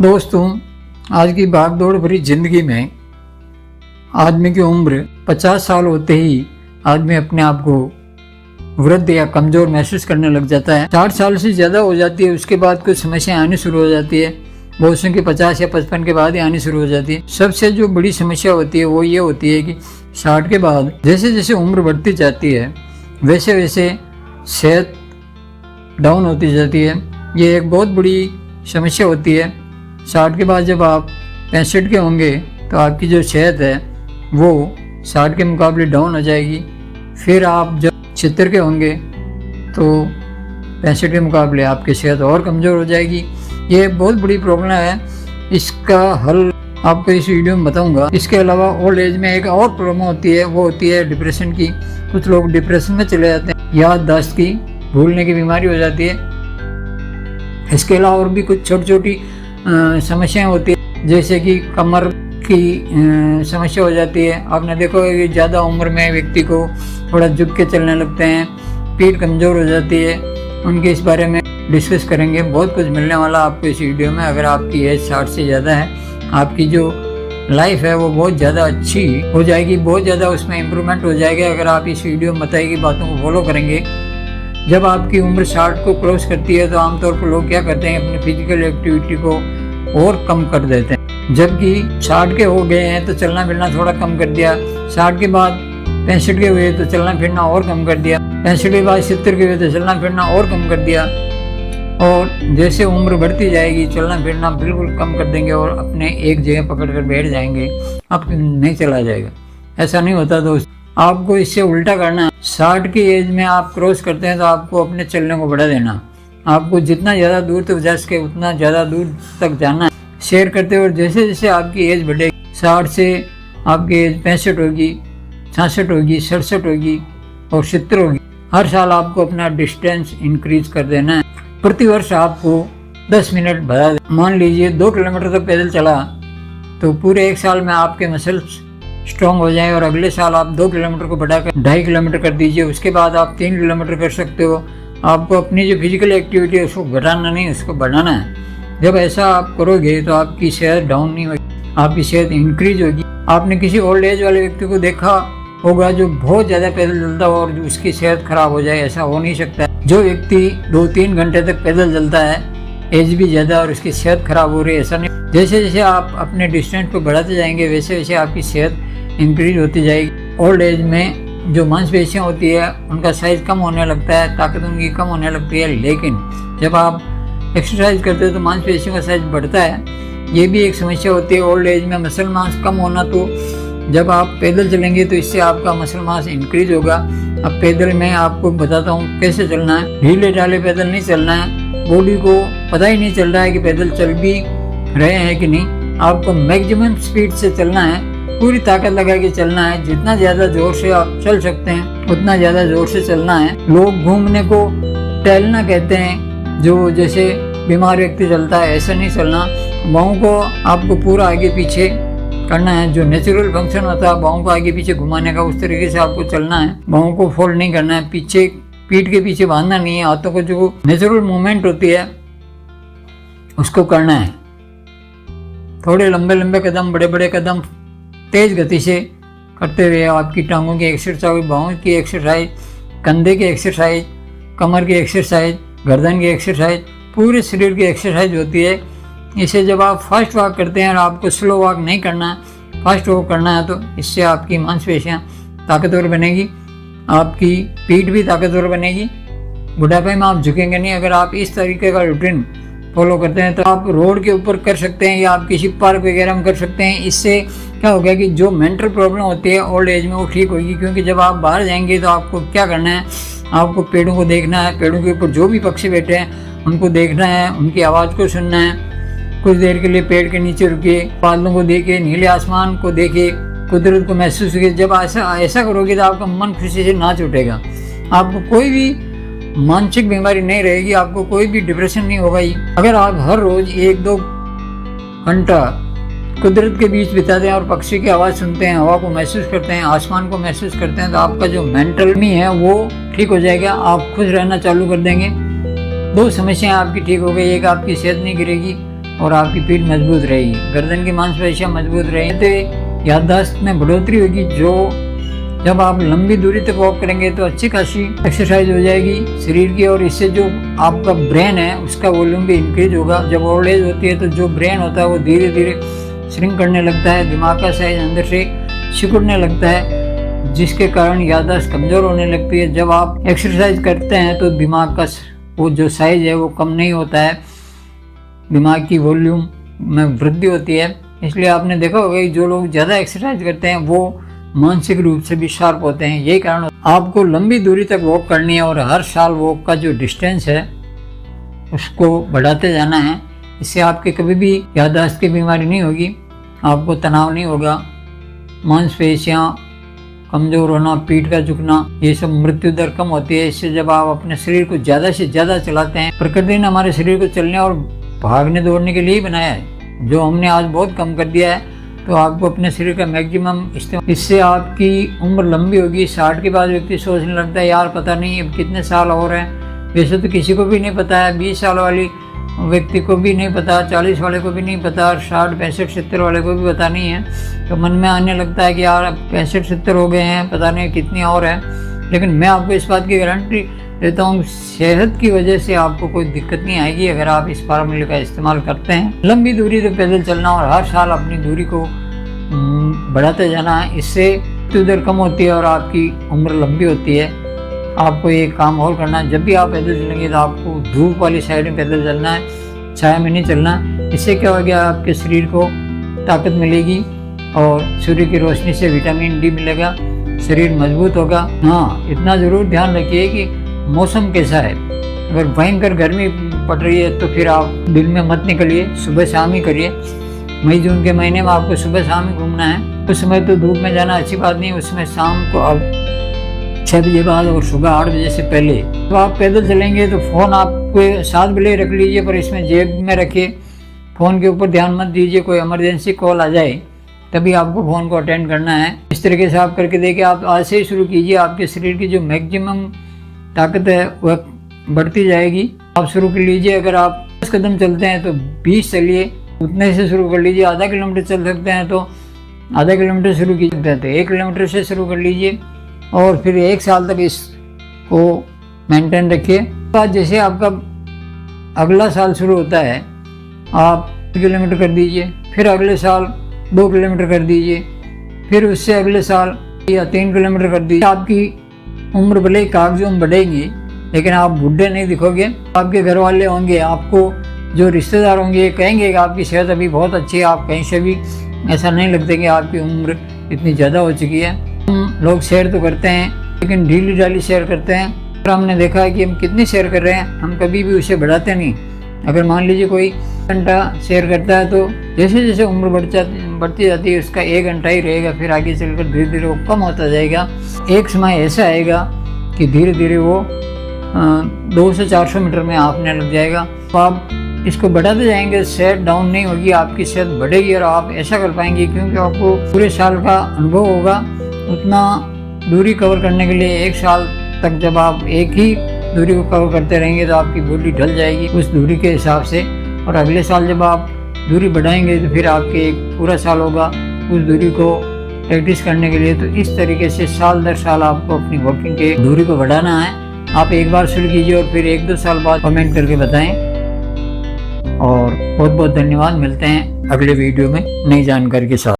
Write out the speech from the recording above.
दोस्तों, आज की भागदौड़ भरी जिंदगी में आदमी की उम्र 50 साल होते ही आदमी अपने आप को वृद्ध या कमजोर महसूस करने लग जाता है। 60 साल से ज़्यादा हो जाती है, उसके बाद कुछ समस्याएं आनी शुरू हो जाती है। बहुत से की 50 या 55 के बाद ही आनी शुरू हो जाती है। सबसे जो बड़ी समस्या होती है वो ये होती है कि 60 के बाद जैसे जैसे उम्र बढ़ती जाती है वैसे वैसे सेहत डाउन होती जाती है। ये एक बहुत बड़ी समस्या होती है। 60 के बाद जब आप 65 के होंगे तो आपकी जो सेहत है वो 60 के मुकाबले डाउन हो जाएगी। फिर आप जब 76 के होंगे तो 65 के मुकाबले आपकी सेहत और कमज़ोर हो जाएगी। ये बहुत बड़ी प्रॉब्लम है। इसका हल आपको इस वीडियो में बताऊंगा। इसके अलावा ओल्ड एज में एक और प्रॉब्लम होती है, वो होती है डिप्रेशन की। कुछ लोग डिप्रेशन में चले जाते हैं, याददाश्त की भूलने की बीमारी हो जाती है। इसके अलावा और भी कुछ छोटी छोटी समस्याएं होती है, जैसे कि कमर की समस्या हो जाती है। आपने देखो कि ज़्यादा उम्र में व्यक्ति को थोड़ा झुक के चलने लगते हैं, पीठ कमज़ोर हो जाती है। उनके इस बारे में डिस्कस करेंगे। बहुत कुछ मिलने वाला आपको इस वीडियो में। अगर आपकी एज 60 से ज़्यादा है, आपकी जो लाइफ है वो बहुत ज़्यादा अच्छी हो जाएगी, बहुत ज़्यादा उसमें इम्प्रूवमेंट हो जाएगा अगर आप इस वीडियो में बताई गई बातों को फॉलो करेंगे। जब आपकी उम्र 60 को क्रॉस करती है तो आमतौर पर लोग क्या करते हैं, अपनी फिजिकल एक्टिविटी को और कम कर देते हैं। जबकि 60 के हो गए हैं तो चलना फिरना थोड़ा कम कर दिया। 60 के बाद 65 के हुए तो चलना फिरना और कम कर दिया। 65 के बाद 70 के हुए तो चलना फिरना और कम कर दिया। और जैसे उम्र बढ़ती जाएगी चलना फिरना बिल्कुल कम कर देंगे और अपने एक जगह पकड़ कर बैठ जाएंगे, अब नहीं चला जाएगा। ऐसा नहीं होता दोस्त, आपको इससे उल्टा करना है। 60 की एज में आप क्रॉस करते हैं तो आपको अपने चलने को बढ़ा देना। आपको जितना ज़्यादा दूर तक जा सके उतना ज़्यादा दूर तक जाना है, शेयर करते हुए। जैसे जैसे आपकी एज बढ़ेगी, 60 से आपकी एज 65 होगी, 66 होगी, 67 होगी और 70 होगी। हर साल आपको अपना डिस्टेंस इंक्रीज कर देना है। प्रति वर्ष आपको 10 मिनट बढ़ा देना। मान लीजिए 2 किलोमीटर तक पैदल चला तो पूरे एक साल में आपके मसल्स स्ट्रॉन्ग हो जाए और अगले साल आप 2 किलोमीटर को बढ़ाकर 2.5 किलोमीटर कर दीजिए। उसके बाद आप 3 किलोमीटर कर सकते हो। आपको अपनी जो फिजिकल एक्टिविटी है उसको घटाना नहीं, उसको बढ़ाना है। जब ऐसा आप करोगे तो आपकी सेहत डाउन नहीं होगी, आपकी सेहत इंक्रीज होगी। आपने किसी ओल्ड एज वाले व्यक्ति को देखा होगा जो बहुत ज़्यादा पैदल चलता हो और उसकी सेहत खराब हो जाए, ऐसा हो नहीं सकता। जो व्यक्ति 2-3 घंटे तक पैदल चलता है, एज भी ज़्यादा और उसकी सेहत खराब हो रही है, ऐसा नहीं। जैसे जैसे आप अपने डिस्टेंस को बढ़ाते जाएंगे वैसे वैसे आपकी सेहत इंक्रीज होती जाएगी। ओल्ड एज में जो मांसपेशियाँ होती है उनका साइज कम होने लगता है, ताकत उनकी कम होने लगती है। लेकिन जब आप एक्सरसाइज करते हो तो मांसपेशियों का साइज बढ़ता है। ये भी एक समस्या होती है ओल्ड एज में, मसल मास कम होना। तो जब आप पैदल चलेंगे तो इससे आपका मसल मास इंक्रीज होगा। अब पैदल में आपको बताता हूँ कैसे चलना है। ढीले ढाले पैदल नहीं चलना है, बॉडी को पता ही नहीं चल रहा है कि पैदल चल भी रहे हैं कि नहीं। आपको मैक्सिमम स्पीड से चलना है, पूरी ताकत लगा के चलना है। जितना ज़्यादा जोर से आप चल सकते हैं उतना ज़्यादा जोर से चलना है। लोग घूमने को टहलना कहते हैं, जो जैसे बीमार व्यक्ति चलता है ऐसा नहीं चलना। बाहों को आपको पूरा आगे पीछे करना है, जो नेचुरल फंक्शन होता है बाहों को आगे पीछे घुमाने का, उस तरीके से आपको चलना है। बाहों को फोल्ड नहीं करना है, पीछे पीठ के पीछे बांधना नहीं है। हाथों को जो नेचुरल मूवमेंट होती है उसको करना है। थोड़े लंबे लंबे कदम, बड़े बड़े कदम तेज गति से करते हुए आपकी टांगों की एक्सरसाइज, बाहों की एक्सरसाइज, कंधे की एक्सरसाइज, कमर की एक्सरसाइज, गर्दन की एक्सरसाइज, पूरे शरीर की एक्सरसाइज होती है। इसे जब आप फास्ट वॉक करते हैं और आपको स्लो वॉक नहीं करना है, फास्ट वॉक करना है, तो इससे आपकी मांसपेशियाँ ताकतवर बनेगी, आपकी पीठ भी ताकतवर बनेगी। बुढ़ापे में आप झुकेंगे नहीं। अगर आप इस तरीके का रूटीन फॉलो करते हैं तो आप रोड के ऊपर कर सकते हैं या आप किसी पार्क वगैरह में कर सकते हैं। इससे क्या होगा कि जो मेंटल प्रॉब्लम होती है ओल्ड एज में वो ठीक होगी। क्योंकि जब आप बाहर जाएंगे तो आपको क्या करना है, आपको पेड़ों को देखना है। पेड़ों के ऊपर जो भी पक्षी बैठे हैं उनको देखना है, उनकी आवाज़ को सुनना है। कुछ देर के लिए पेड़ के नीचे रुके, बादलों को देखे, नीले आसमान को देखे, कुदरत को महसूस किए। जब ऐसा करोगे तो आपका मन खुशी से नाच उठेगा। आपको कोई भी मानसिक बीमारी नहीं रहेगी, आपको कोई भी डिप्रेशन नहीं होगा। अगर आप हर रोज 1-2 घंटा कुदरत के बीच बिताते हैं और पक्षी की आवाज़ सुनते हैं, हवा को महसूस करते हैं, आसमान को महसूस करते हैं, तो आपका जो मेंटल में है वो ठीक हो जाएगा। आप खुश रहना चालू कर देंगे। 2 समस्याएं आपकी ठीक हो गई। एक, आपकी सेहत नहीं गिरेगी और आपकी पीठ मजबूत रहेगी, गर्दन की मांसपेशियां मजबूत रहेंगी तो याददाश्त में बढ़ोतरी होगी। जो जब आप लंबी दूरी तक वॉक करेंगे तो अच्छी खासी एक्सरसाइज हो जाएगी शरीर की, और इससे जो आपका ब्रेन है उसका वॉल्यूम भी इंक्रीज होगा। जब ओल्ड एज होती है तो जो ब्रेन होता है वो धीरे धीरे श्रिंक करने लगता है, दिमाग का साइज अंदर से सिकुड़ने लगता है, जिसके कारण याददाश्त कमज़ोर होने लगती है। जब आप एक्सरसाइज करते हैं तो दिमाग का वो जो साइज है वो कम नहीं होता है, दिमाग की वॉल्यूम में वृद्धि होती है। इसलिए आपने देखा होगा कि जो लोग ज़्यादा एक्सरसाइज करते हैं वो मानसिक रूप से भी शार्प होते हैं। यही कारण आपको लंबी दूरी तक वॉक करनी है और हर साल वॉक का जो डिस्टेंस है उसको बढ़ाते जाना है। इससे आपके कभी भी याददाश्त की बीमारी नहीं होगी, आपको तनाव नहीं होगा, मांसपेशियां कमज़ोर होना, पीठ का झुकना, ये सब मृत्यु दर कम होती है। इससे जब आप अपने शरीर को ज़्यादा से ज़्यादा चलाते हैं, प्रकृति ने हमारे शरीर को चलने और भागने दौड़ने के लिए ही बनाया है, जो हमने आज बहुत कम कर दिया है। तो आपको अपने शरीर का मैक्सिमम इस्तेमाल, इससे आपकी उम्र लंबी होगी। 60 के बाद व्यक्ति सोचने लगता है यार पता नहीं अब कितने साल और हैं। वैसे तो किसी को भी नहीं पता है, 20 साल वाली व्यक्ति को भी नहीं पता, 40 वाले को भी नहीं पता, और 60, 65, 70 वाले को भी पता नहीं है। तो मन में आने लगता है कि यार अब 65, 70 हो गए हैं, पता नहीं कितनी और है। लेकिन मैं आपको इस बात की गारंटी देता हूँ, सेहत की वजह से आपको कोई दिक्कत नहीं आएगी अगर आप इस फार्मूले का इस्तेमाल करते हैं। लंबी दूरी तो पैदल चलना और हर साल अपनी दूरी को बढ़ाते जाना है, इससे मृत्यु दर कम होती है और आपकी उम्र लंबी होती है। आपको ये काम और करना है, जब भी आप पैदल चलेंगे तो आपको धूप वाली साइड में पैदल चलना है, छाया में नहीं चलना। इससे क्या हो गया, आपके शरीर को ताकत मिलेगी और सूर्य की रोशनी से विटामिन डी मिलेगा, शरीर मजबूत होगा। हाँ, इतना ज़रूर ध्यान रखिए कि मौसम कैसा है। अगर भयंकर गर्मी पड़ रही है तो फिर आप दिन में मत निकलिए, सुबह शाम ही करिए। मई जून के महीने में आपको सुबह शाम ही घूमना है। उस समय तो धूप में जाना अच्छी बात नहीं, उसमें शाम को अब 6 बजे बाद और सुबह 8 बजे से पहले। तो आप पैदल चलेंगे तो फ़ोन आपको साथ भले रख लीजिए, पर इसमें जेब में रखिए, फ़ोन के ऊपर ध्यान मत दीजिए। कोई इमरजेंसी कॉल आ जाए तभी आपको फ़ोन को अटेंड करना है। इस तरीके से आप करके देखिए, आप आज से ही शुरू कीजिए। आपके शरीर की जो मैक्सिमम ताकत है वह बढ़ती जाएगी। आप शुरू कर लीजिए, अगर आप 10 कदम चलते हैं तो 20 चलिए, उतने से शुरू कर लीजिए। आधा किलोमीटर चल सकते हैं तो आधा किलोमीटर शुरू कीजिए, तो 1 किलोमीटर से शुरू कर लीजिए और फिर 1 साल तक इसको मेंटेन रखिए। बाद जैसे आपका अगला साल शुरू होता है, आप 1 किलोमीटर कर दीजिए, फिर अगले साल 2 किलोमीटर कर दीजिए, फिर उससे अगले साल या 3 किलोमीटर कर दीजिए। आपकी उम्र भले ही कागजों में बढ़ेगी, लेकिन आप बुढ़े नहीं दिखोगे। आपके घर वाले होंगे, आपको जो रिश्तेदार होंगे कहेंगे कि आपकी सेहत अभी बहुत अच्छी है, आप कहीं से भी ऐसा नहीं लगता कि आपकी उम्र इतनी ज़्यादा हो चुकी है। हम लोग सैर तो करते हैं लेकिन ढीली ढाली सैर करते हैं, और हमने देखा है कि हम कितनी सैर कर रहे हैं, हम कभी भी उसे बढ़ाते नहीं। अगर मान लीजिए कोई घंटा सैर करता है तो जैसे जैसे उम्र बढ़ती जाती है उसका 1 घंटा ही रहेगा, फिर आगे चलकर धीरे धीरे वो कम होता जाएगा। एक समय ऐसा आएगा कि धीरे धीरे वो 200 से 400 मीटर में आपने लग जाएगा। तो आप इसको बढ़ाते जाएंगे, सेहत डाउन नहीं होगी, आपकी सेहत बढ़ेगी और आप ऐसा कर पाएंगे क्योंकि आपको पूरे साल का अनुभव होगा। उतना दूरी कवर करने के लिए 1 साल तक जब आप एक ही दूरी को कवर करते रहेंगे तो आपकी बॉडी ढल जाएगी उस दूरी के हिसाब से, और अगले साल जब आप दूरी बढ़ाएंगे तो फिर आपके एक पूरा साल होगा उस दूरी को प्रैक्टिस करने के लिए। तो इस तरीके से साल दर साल आपको अपनी वॉकिंग के दूरी को बढ़ाना है। आप एक बार शुरू कीजिए और फिर 1-2 साल बाद कमेंट करके बताएं। और बहुत बहुत धन्यवाद, मिलते हैं अगले वीडियो में नई जानकारी के साथ।